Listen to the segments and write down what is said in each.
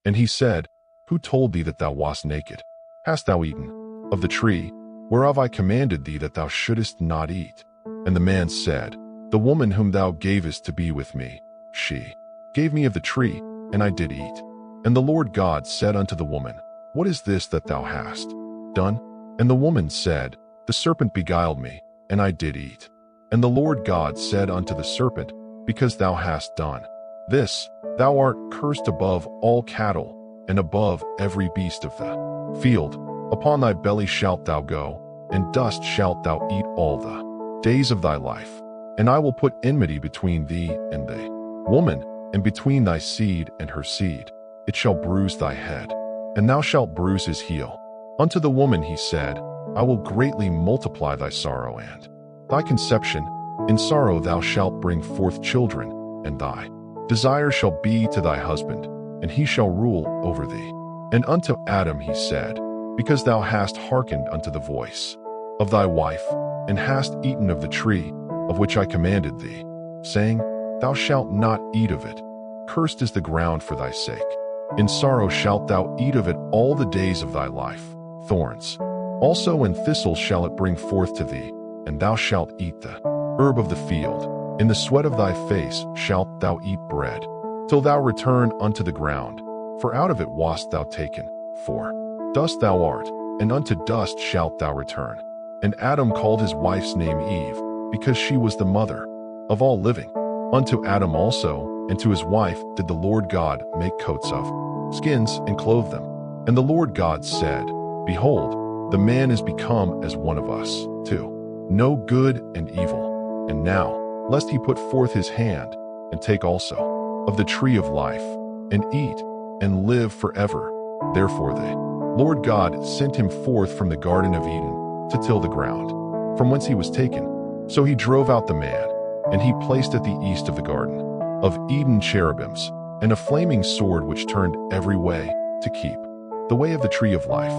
And he said, Who told thee that thou wast naked? Hast thou eaten of the tree, whereof I commanded thee that thou shouldest not eat? And the man said, The woman whom thou gavest to be with me, she gave me of the tree, and I did eat. And the Lord God said unto the woman, What is this that thou hast done? And the woman said, The serpent beguiled me, and I did eat. And the Lord God said unto the serpent, Because thou hast done this, thou art cursed above all cattle, and above every beast of the field. Upon thy belly shalt thou go, and dust shalt thou eat all the days of thy life. And I will put enmity between thee and the woman, and between thy seed and her seed. It shall bruise thy head, and thou shalt bruise his heel. Unto the woman he said, I will greatly multiply thy sorrow and thy conception. In sorrow thou shalt bring forth children, and thy desire shall be to thy husband, and he shall rule over thee. And unto Adam he said, Because thou hast hearkened unto the voice of thy wife, and hast eaten of the tree, of which I commanded thee, saying, Thou shalt not eat of it. Cursed is the ground for thy sake. In sorrow shalt thou eat of it all the days of thy life. Thorns also and thistles shall it bring forth to thee, and thou shalt eat the herb of the field. In the sweat of thy face shalt thou eat bread, till thou return unto the ground, for out of it wast thou taken. For dust thou art, and unto dust shalt thou return. And Adam called his wife's name Eve, because she was the mother of all living. Unto Adam also, and to his wife, did the Lord God make coats of skins, and clothe them. And the Lord God said, Behold, the man is become as one of us, to know good and evil. And now, lest he put forth his hand, and take also of the tree of life, and eat, and live forever. Therefore the Lord God sent him forth from the Garden of Eden, to till the ground, from whence he was taken. So he drove out the man, and he placed at the east of the Garden of Eden cherubims, and a flaming sword which turned every way, to keep the way of the tree of life.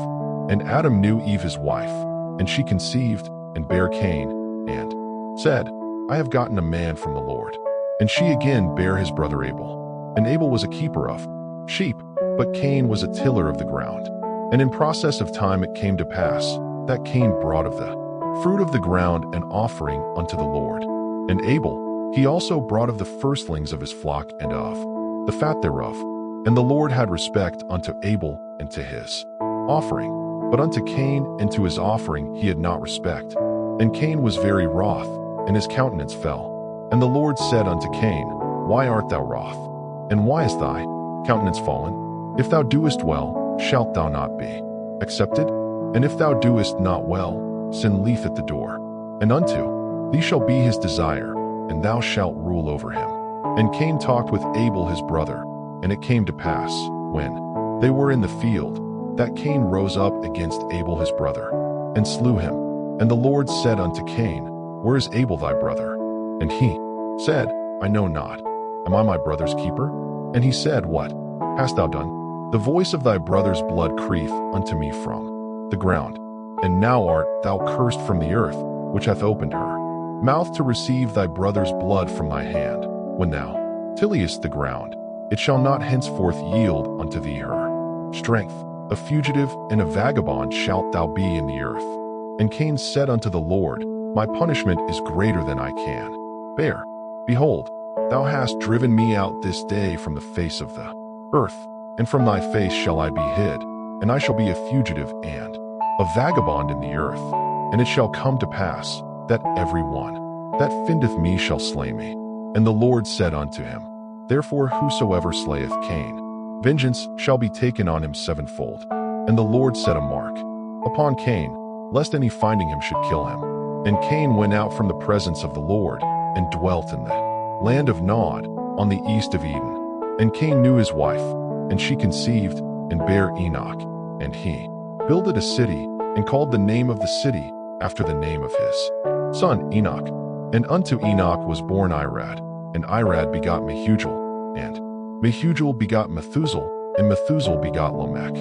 And Adam knew Eve his wife, and she conceived, and bare Cain, and said, I have gotten a man from the Lord. And she again bare his brother Abel. And Abel was a keeper of sheep, but Cain was a tiller of the ground. And in process of time it came to pass, that Cain brought of the fruit of the ground an offering unto the Lord. And Abel, he also brought of the firstlings of his flock and of the fat thereof. And the Lord had respect unto Abel and to his offering. But unto Cain and to his offering he had not respect. And Cain was very wroth, and his countenance fell. And the Lord said unto Cain, Why art thou wroth? And why is thy countenance fallen? If thou doest well, shalt thou not be accepted? And if thou doest not well, sin lieth at the door. And unto thee shall be his desire, and thou shalt rule over him. And Cain talked with Abel his brother, and it came to pass, when they were in the field, that Cain rose up against Abel his brother, and slew him. And the Lord said unto Cain, Where is Abel thy brother? And he said, I know not. Am I my brother's keeper? And he said, What hast thou done? The voice of thy brother's blood crieth unto me from the ground. And now art thou cursed from the earth, which hath opened her mouth to receive thy brother's blood from thy hand. When thou tillest the ground, it shall not henceforth yield unto thee her strength. A fugitive and a vagabond shalt thou be in the earth. And Cain said unto the Lord, My punishment is greater than I can bear. Behold, thou hast driven me out this day from the face of the earth, and from thy face shall I be hid, and I shall be a fugitive and a vagabond in the earth. And it shall come to pass, that every one that findeth me shall slay me. And the Lord said unto him, Therefore whosoever slayeth Cain, vengeance shall be taken on him sevenfold. And the Lord set a mark upon Cain, lest any finding him should kill him. And Cain went out from the presence of the Lord, and dwelt in the land of Nod, on the east of Eden. And Cain knew his wife, and she conceived, and bare Enoch. And he builded a city, and called the name of the city after the name of his son Enoch. And unto Enoch was born Irad, and Irad begot Mehujael, and Mehujael begot Methuselah, and Methuselah begot Lamech.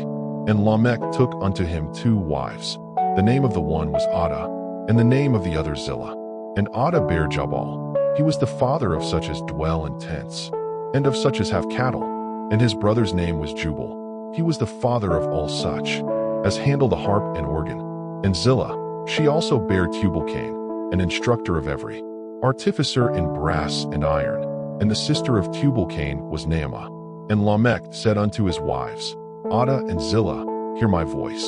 And Lamech took unto him 2 wives. The name of the one was Adah, and the name of the other Zillah. And Adah bare Jabal. He was the father of such as dwell in tents, and of such as have cattle. and his brother's name was Jubal. He was the father of all such as handle the harp and organ. And Zillah, she also bare Tubal-Cain, an instructor of every artificer in brass and iron. And the sister of Tubal-Cain was Naamah. And Lamech said unto his wives, Adah and Zillah, hear my voice.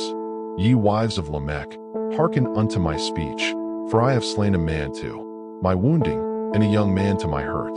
Ye wives of Lamech, hearken unto my speech, for I have slain a man to my wounding, and a young man to my hurt.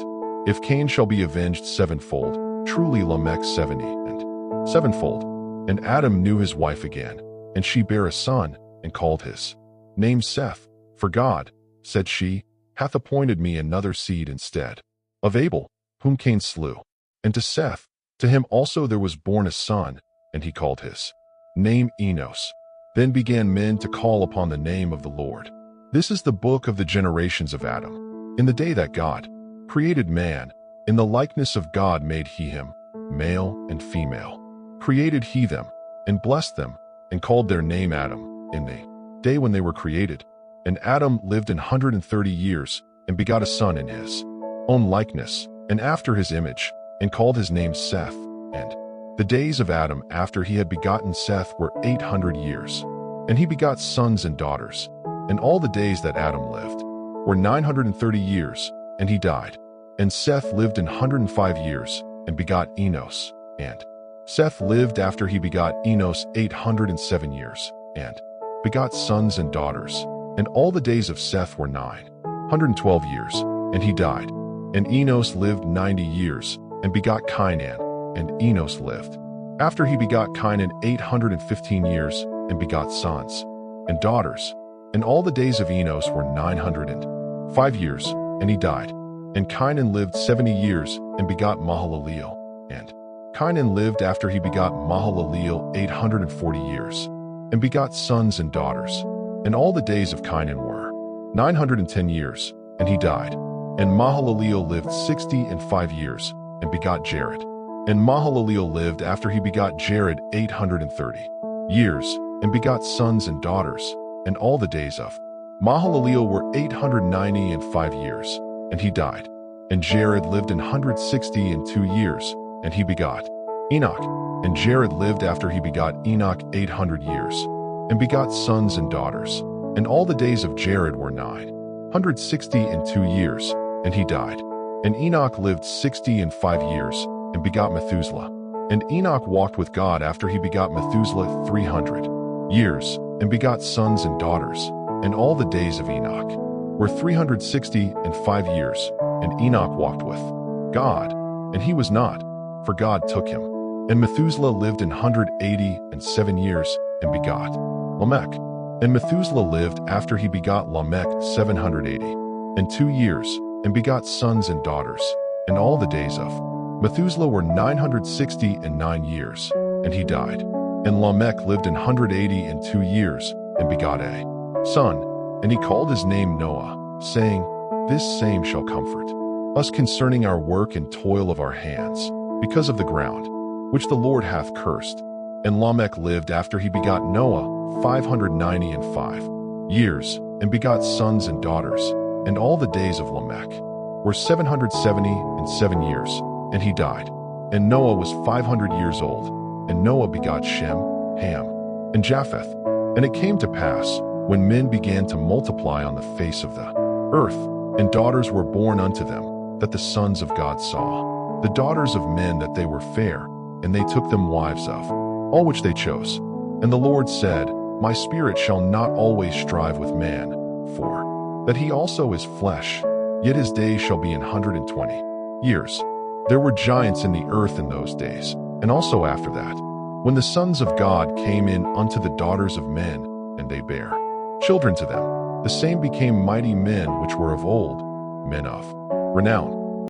If Cain shall be avenged sevenfold, truly Lamech 70 and sevenfold. And Adam knew his wife again, and she bare a son, and called his name Seth. For God, said she, hath appointed me another seed instead of Abel, whom Cain slew. And to Seth, to him also there was born a son, and he called his name Enos. Then began men to call upon the name of the Lord. This is the book of the generations of Adam. In the day that God created man, in the likeness of God made he him, male and female. Created he them, and blessed them, and called their name Adam, in the day when they were created. And Adam lived 130 years, and begot a son in his own likeness, and after his image, and called his name Seth. And the days of Adam after he had begotten Seth were 800 years. And he begot sons and daughters. And all the days that Adam lived were 930 years, and he died. And Seth lived 105 years, and begot Enos. And Seth lived after he begot Enos 807 years, and begot sons and daughters. And all the days of Seth were 912 years, and he died. And Enos lived 90 years, and begot Cainan. And Enos lived after he begot Cainan 815 years, and begot sons and daughters. And all the days of Enos were 905 years, and he died. And Cainan lived 70 years, and begot Mahalaleel. And Cainan lived after he begot Mahalaleel 840 years, and begot sons and daughters. And all the days of Cainan were 910 years, and he died. And Mahalaleel lived 65 years, and begot Jared. And Mahalaleel lived after he begot Jared 830 years, and begot sons and daughters. And all the days of Mahalaleel were 895 years, and he died. And Jared lived 162 years, and he begot Enoch. And Jared lived after he begot Enoch 800 years, and begot sons and daughters. And all the days of Jared were 962 years, and he died. And Enoch lived 65 years, and begot Methuselah. And Enoch walked with God after he begot Methuselah 300 years, and begot sons and daughters. And all the days of Enoch were 365 years, and Enoch walked with God, and he was not, for God took him. And Methuselah lived 187 years, and begot Lamech. And Methuselah lived after he begot Lamech 782 years, and begot sons and daughters. And all the days of Methuselah were 969 years, and he died. And Lamech lived 182 years, and begot a son. And he called his name Noah, saying, This same shall comfort us concerning our work and toil of our hands, because of the ground, which the Lord hath cursed. And Lamech lived after he begot Noah 595 years, and begot sons and daughters. And all the days of Lamech were 777 years, and he died. And Noah was 500 years old. And Noah begot Shem, Ham, and Japheth. And it came to pass, when men began to multiply on the face of the earth, and daughters were born unto them, that the sons of God saw the daughters of men that they were fair, and they took them wives of all which they chose. And the Lord said, My spirit shall not always strive with man, for that he also is flesh, yet his days shall be 120 years. There were giants in the earth in those days, and also after that, when the sons of God came in unto the daughters of men, and they bare children to them, the same became mighty men which were of old, men of renown.